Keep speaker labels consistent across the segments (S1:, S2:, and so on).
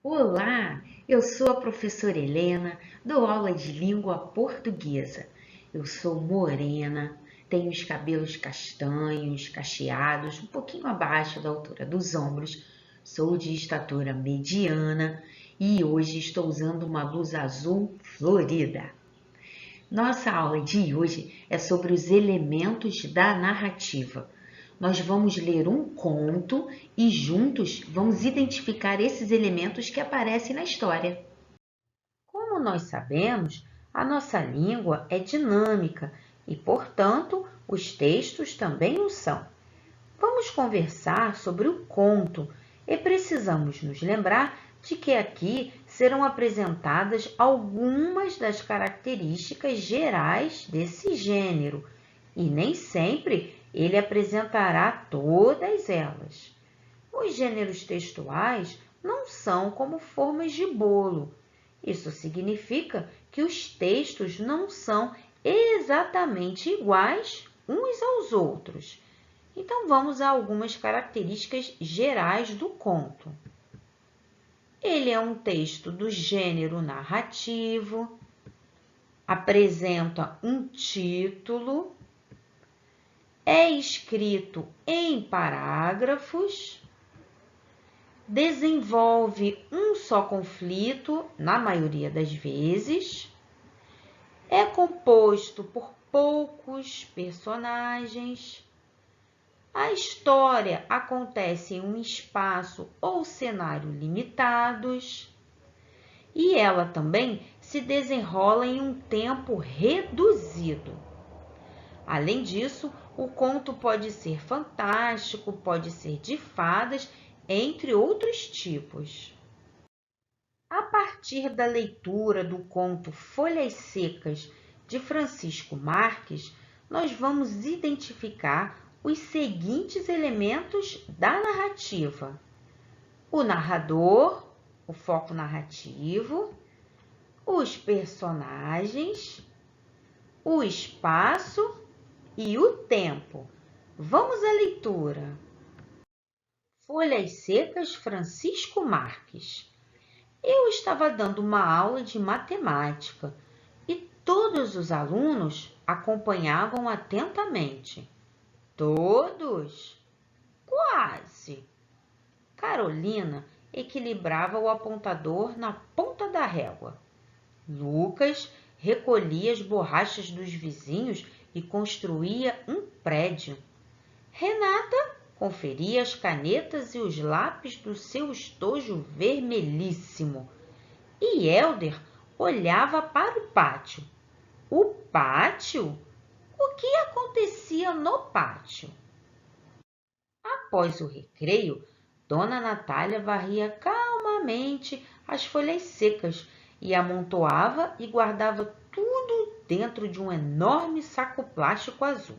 S1: Olá, eu sou a professora Helena, dou aula de língua portuguesa. Eu sou morena, tenho os cabelos castanhos, cacheados, um pouquinho abaixo da altura dos ombros, sou de estatura mediana e hoje estou usando uma blusa azul florida. Nossa aula de hoje é sobre os elementos da narrativa. Nós vamos ler um conto e juntos vamos identificar esses elementos que aparecem na história. Como nós sabemos, a nossa língua é dinâmica e, portanto, os textos também o são. Vamos conversar sobre o conto e precisamos nos lembrar de que aqui serão apresentadas algumas das características gerais desse gênero e nem sempre ele apresentará todas elas. Os gêneros textuais não são como formas de bolo. Isso significa que os textos não são exatamente iguais uns aos outros. Então, vamos a algumas características gerais do conto. Ele é um texto do gênero narrativo, apresenta um título, é escrito em parágrafos, desenvolve um só conflito, na maioria das vezes, é composto por poucos personagens. A história acontece em um espaço ou cenário limitados e ela também se desenrola em um tempo reduzido. Além disso, o conto pode ser fantástico, pode ser de fadas, entre outros tipos. A partir da leitura do conto Folhas Secas, de Francisco Marques, nós vamos identificar os seguintes elementos da narrativa: o narrador, o foco narrativo, os personagens, o espaço e o tempo. Vamos à leitura. Folhas Secas, Francisco Marques. Eu estava dando uma aula de matemática e todos os alunos acompanhavam atentamente. Todos? Quase. Carolina equilibrava o apontador na ponta da régua. Lucas recolhia as borrachas dos vizinhos e construía um prédio. Renata conferia as canetas e os lápis do seu estojo vermelhíssimo. E Hélder olhava para o pátio. O pátio? O que acontecia no pátio? Após o recreio, Dona Natália varria calmamente as folhas secas e amontoava e guardava tudo dentro de um enorme saco plástico azul.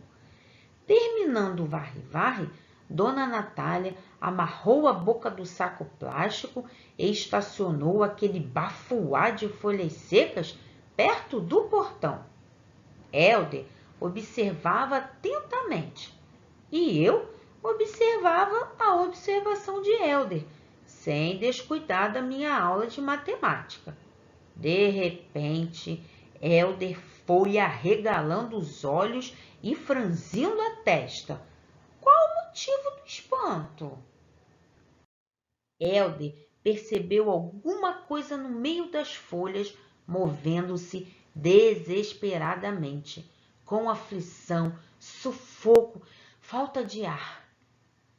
S1: Terminando o varre-varre, Dona Natália amarrou a boca do saco plástico e estacionou aquele bafuá de folhas secas perto do portão. Hélder observava atentamente e eu observava a observação de Hélder, sem descuidar da minha aula de matemática. De repente, Hélder foi arregalando os olhos e franzindo a testa. Qual o motivo do espanto? Hélder percebeu alguma coisa no meio das folhas, movendo-se desesperadamente, com aflição, sufoco, falta de ar.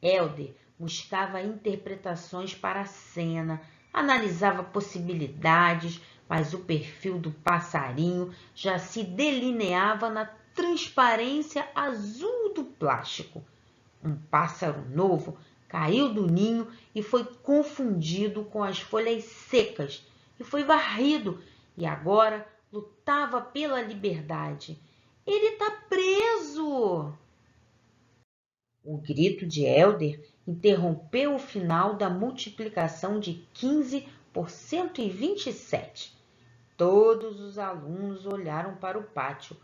S1: Hélder buscava interpretações para a cena, analisava possibilidades, mas o perfil do passarinho já se delineava na transparência azul do plástico. Um pássaro novo caiu do ninho e foi confundido com as folhas secas e foi varrido e agora lutava pela liberdade. Ele está preso! O grito de Hélder interrompeu o final da multiplicação de 15 por 127. Todos os alunos olharam para o pátio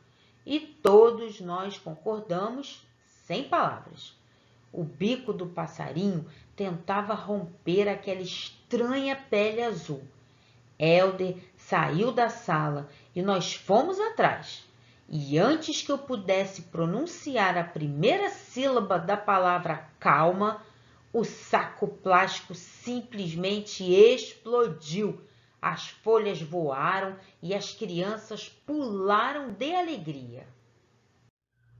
S1: e todos nós concordamos sem palavras. O bico do passarinho tentava romper aquela estranha pele azul. Helder saiu da sala e nós fomos atrás. E antes que eu pudesse pronunciar a primeira sílaba da palavra calma, o saco plástico simplesmente explodiu. As folhas voaram e as crianças pularam de alegria.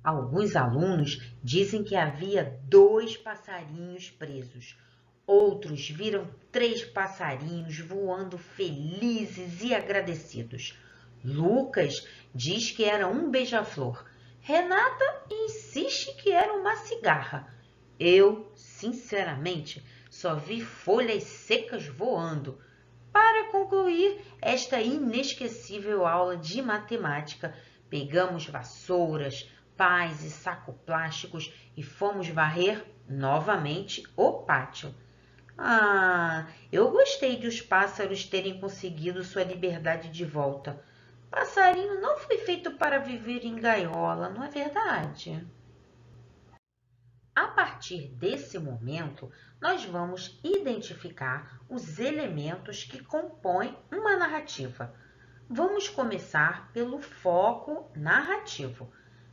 S1: Alguns alunos dizem que havia 2 passarinhos presos. Outros viram 3 passarinhos voando felizes e agradecidos. Lucas diz que era um beija-flor. Renata insiste que era uma cigarra. Eu, sinceramente, só vi folhas secas voando. Para concluir esta inesquecível aula de matemática, pegamos vassouras, pás e saco plásticos e fomos varrer novamente o pátio. Eu gostei de os pássaros terem conseguido sua liberdade de volta. Passarinho não foi feito para viver em gaiola, não é verdade? A partir desse momento, nós vamos identificar os elementos que compõem uma narrativa. Vamos começar pelo foco narrativo.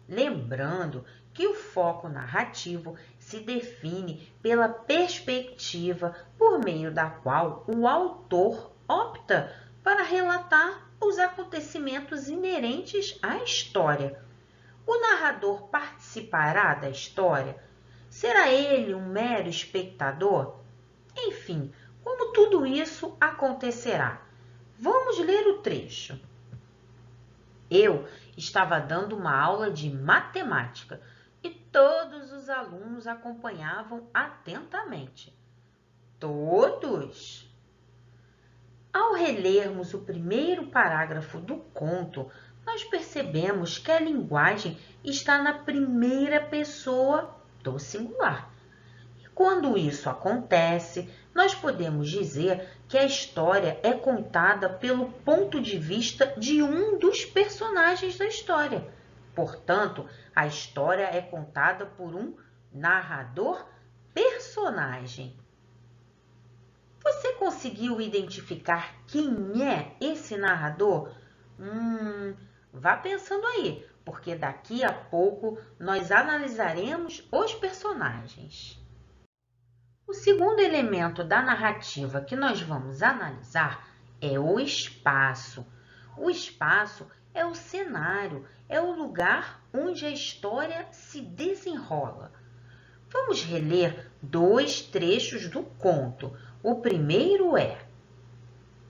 S1: Lembrando que o foco narrativo se define pela perspectiva por meio da qual o autor opta para relatar os acontecimentos inerentes à história. O narrador participará da história? Será ele um mero espectador? Enfim, como tudo isso acontecerá? Vamos ler o trecho. Eu estava dando uma aula de matemática e todos os alunos acompanhavam atentamente. Todos! Ao relermos o primeiro parágrafo do conto, nós percebemos que a linguagem está na primeira pessoa do singular. E quando isso acontece, nós podemos dizer que a história é contada pelo ponto de vista de um dos personagens da história. Portanto, a história é contada por um narrador personagem. Você conseguiu identificar quem é esse narrador? Vá pensando aí, porque daqui a pouco nós analisaremos os personagens. O segundo elemento da narrativa que nós vamos analisar é o espaço. O espaço é o cenário, é o lugar onde a história se desenrola. Vamos reler 2 trechos do conto. O primeiro é: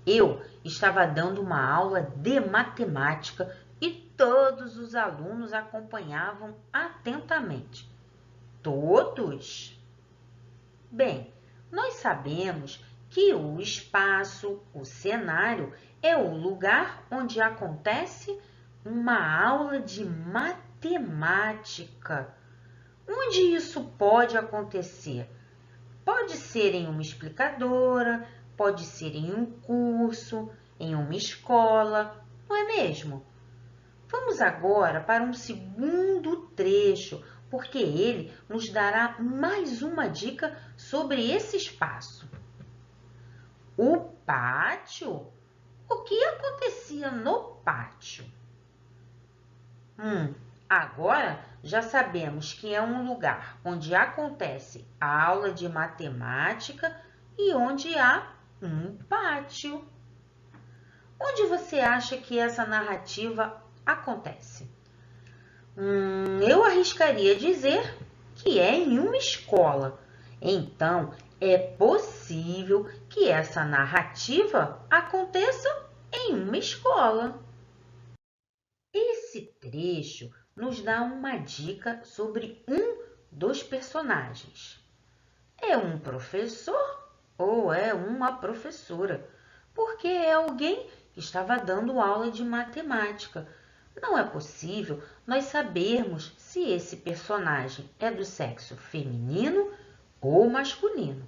S1: eu estava dando uma aula de matemática e todos os alunos acompanhavam atentamente. Todos? Bem, nós sabemos que o espaço, o cenário, é o lugar onde acontece uma aula de matemática. Onde isso pode acontecer? Pode ser em uma explicadora, pode ser em um curso, em uma escola, não é mesmo? Vamos agora para um segundo trecho, porque ele nos dará mais uma dica sobre esse espaço. O pátio? O que acontecia no pátio? Agora já sabemos que é um lugar onde acontece a aula de matemática e onde há um pátio. Onde você acha que essa narrativa acontece? Eu arriscaria dizer que é em uma escola. Então, é possível que essa narrativa aconteça em uma escola. Esse trecho nos dá uma dica sobre um dos personagens. É um professor ou é uma professora? Porque é alguém que estava dando aula de matemática. Não é possível nós sabermos se esse personagem é do sexo feminino ou masculino.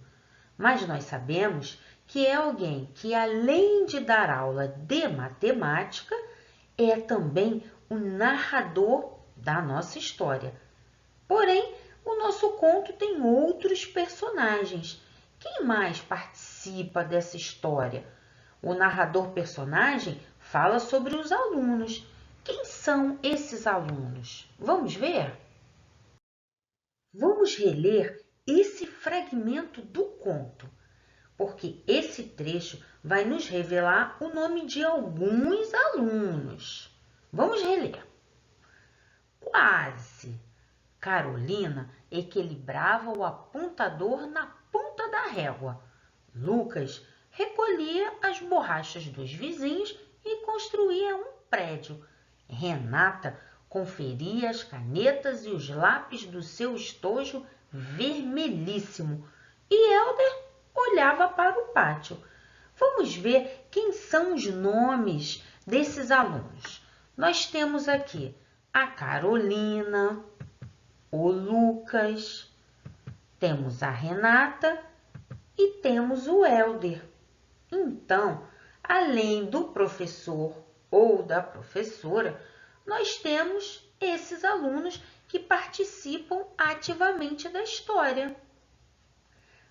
S1: Mas nós sabemos que é alguém que, além de dar aula de matemática, é também o narrador da nossa história. Porém, o nosso conto tem outros personagens Quem mais participa dessa história? O narrador personagem fala sobre os alunos. Quem são esses alunos? Vamos ver? Vamos reler esse fragmento do conto, porque esse trecho vai nos revelar o nome de alguns alunos. Vamos reler. Quase. Carolina equilibrava o apontador na ponta da régua. Lucas recolhia as borrachas dos vizinhos e construía um prédio. Renata conferia as canetas e os lápis do seu estojo vermelhíssimo e Helder olhava para o pátio. Vamos ver quem são os nomes desses alunos. Nós temos aqui a Carolina, o Lucas, temos a Renata e temos o Helder. Então, além do professor ou da professora, nós temos esses alunos que participam ativamente da história.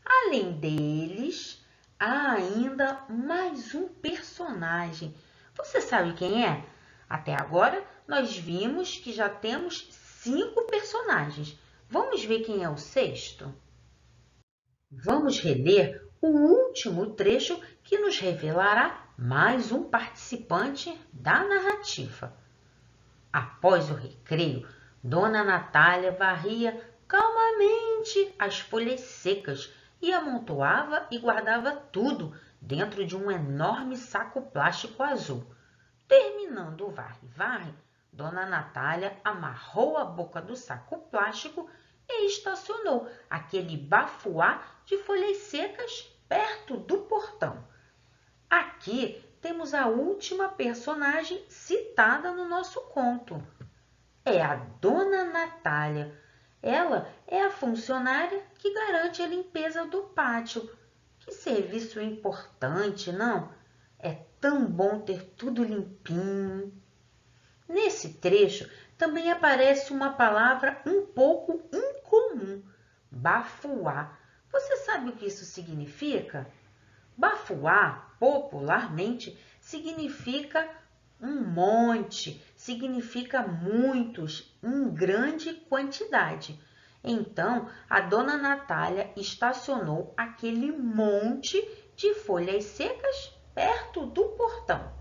S1: Além deles, há ainda mais um personagem. Você sabe quem é? Até agora, nós vimos que já temos 5 personagens. Vamos ver quem é o sexto? Vamos reler o último trecho que nos revelará mais um participante da narrativa. Após o recreio, Dona Natália varria calmamente as folhas secas e amontoava e guardava tudo dentro de um enorme saco plástico azul. Terminando o varre-varre, Dona Natália amarrou a boca do saco plástico e estacionou aquele bafuá de folhas secas perto do portão. Aqui temos a última personagem citada no nosso conto. É a Dona Natália. Ela é a funcionária que garante a limpeza do pátio. Que serviço importante, não? É tão bom ter tudo limpinho. Nesse trecho também aparece uma palavra um pouco incomum, bafuá. Você sabe o que isso significa? Bafuá, popularmente, significa um monte, significa muitos, em grande quantidade. Então, a Dona Natália estacionou aquele monte de folhas secas perto do portão.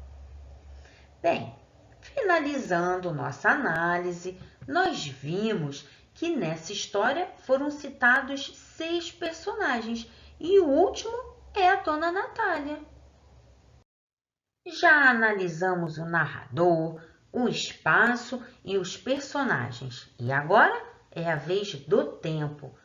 S1: Bem, finalizando nossa análise, nós vimos que nessa história foram citados 6 personagens e o último é a Dona Natália. Já analisamos o narrador, o espaço e os personagens. E agora é a vez do tempo.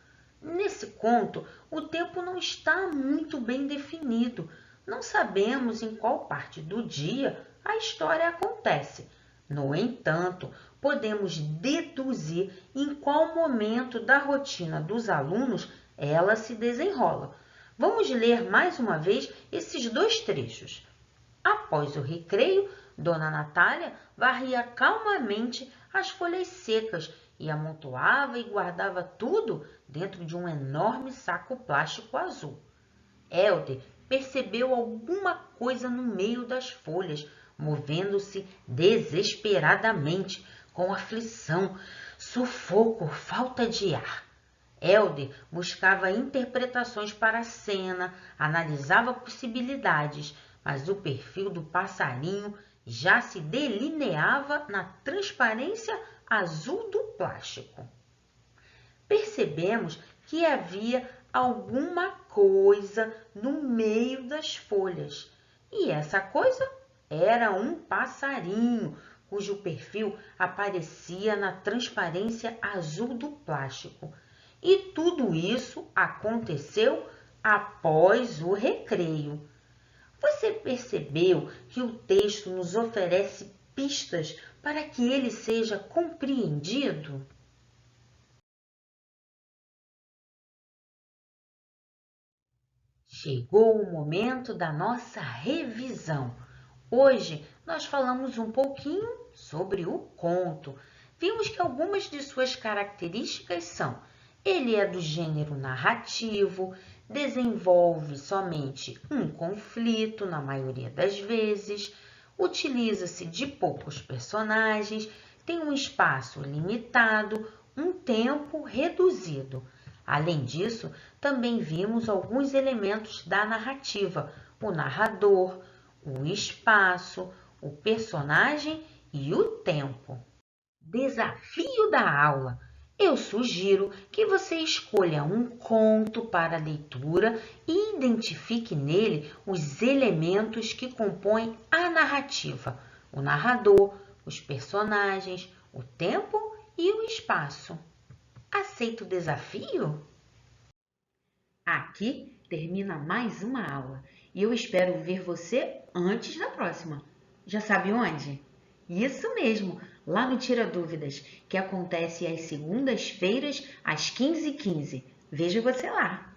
S1: Nesse conto, o tempo não está muito bem definido. Não sabemos em qual parte do dia a história acontece. No entanto, podemos deduzir em qual momento da rotina dos alunos ela se desenrola. Vamos ler mais uma vez esses 2 trechos. Após o recreio, Dona Natália varria calmamente as folhas secas e amontoava e guardava tudo dentro de um enorme saco plástico azul. Helder percebeu alguma coisa no meio das folhas, movendo-se desesperadamente, com aflição, sufoco, falta de ar. Helder buscava interpretações para a cena, analisava possibilidades, mas o perfil do passarinho já se delineava na transparência azul do plástico. Percebemos que havia alguma coisa no meio das folhas, e essa coisa era um passarinho, cujo perfil aparecia na transparência azul do plástico. E tudo isso aconteceu após o recreio. Você percebeu que o texto nos oferece pistas para que ele seja compreendido? Chegou o momento da nossa revisão. Hoje nós falamos um pouquinho sobre o conto. Vimos que algumas de suas características são: ele é do gênero narrativo, desenvolve somente um conflito na maioria das vezes, utiliza-se de poucos personagens, tem um espaço limitado, um tempo reduzido. Além disso, também vimos alguns elementos da narrativa: o narrador, o espaço, o personagem e o tempo. Desafio da aula. Eu sugiro que você escolha um conto para leitura e identifique nele os elementos que compõem a narrativa: o narrador, os personagens, o tempo e o espaço. Aceita o desafio? Aqui termina mais uma aula e eu espero ver você antes da próxima. Já sabe onde? Isso mesmo, lá no Tira Dúvidas, que acontece às segundas-feiras às 15h15. Vejo você lá!